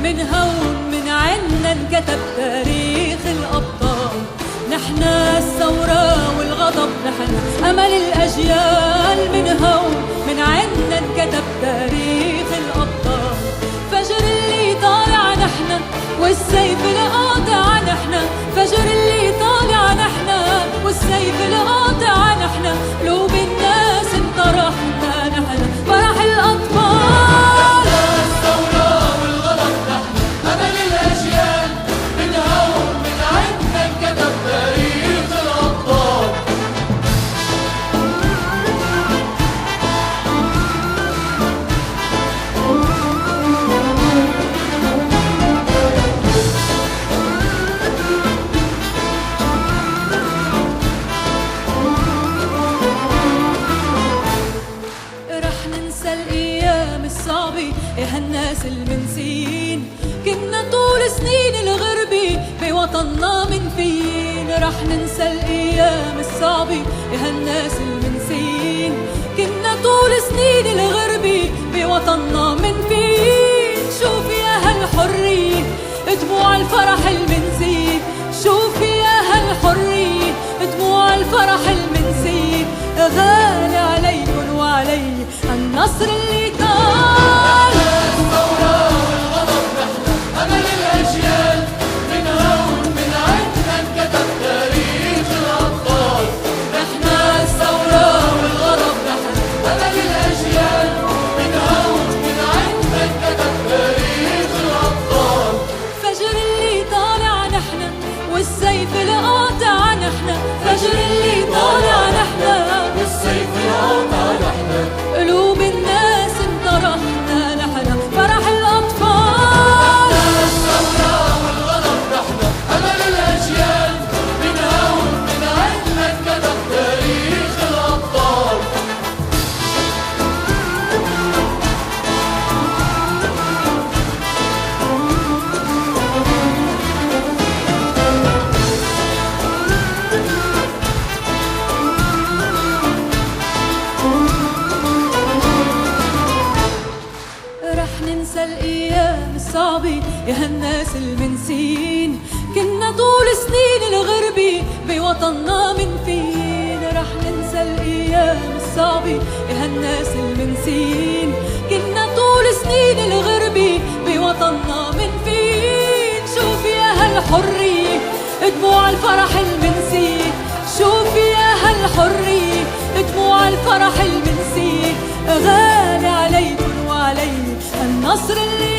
من هون من عنا انكتب تاريخ الأبطال. نحنا الثورة والغضب، نحن أمل الأجيال. من هون من عنا انكتب تاريخ الأبطال. فجر اللي طالع نحنا والسيف القاطع نحنا. فجر اللي طالع نحنا والسيف القاطع نحنا. قلوب الناس انطرحنا نحنا فرح الأطفال. الثورة والغضب نحن أمل الأجيال. من هون من عنا انكتب تاريخ الأبطال. الأيام الصعبة يا هالناس المنسين. كنا طول سنين الغربة بوطننا منفين. رح ننسى الأيام الصعبة يا هالناس المنسين. كنا طول سنين الغربة بوطننا منفين. شوفي يا هالحرية دموع الفرح المنسين. شوفي يا هالحرية دموع الفرح المنسين. غالي عليكن وعلي النصر اللي طال. الثورة والغضب نحن أمل الأجيال. من هون من عنا انكتب تاريخ الأبطال. نحنا الثورة والغضب نحن أمل الأجيال. من هون من عنا انكتب تاريخ الأبطال. فجر اللي طالع نحنا والسيف القاطع نحنا. فجر اللي طالع نحنا والسيف القاطع نحن. قلوب الناس انطرحنا نحن فرح الأطفال. الثورة والغضب نحن أمل الأجيال. من هون من عنا انكتب تاريخ الأبطال. رح ننسى الأيام الصعبة يا هالناس المنسين. كنا طول سنين الغربة بوطننا منفين. رح ننسى الأيام الصعبة يا هالناس المنسين. كنا طول سنين الغربة بوطننا منفين. شوفي يا هالحرية دموع الفرح المنسين. شوفي يا هالحرية دموع الفرح المنسين. غالي عليكن وعلي النصر اللي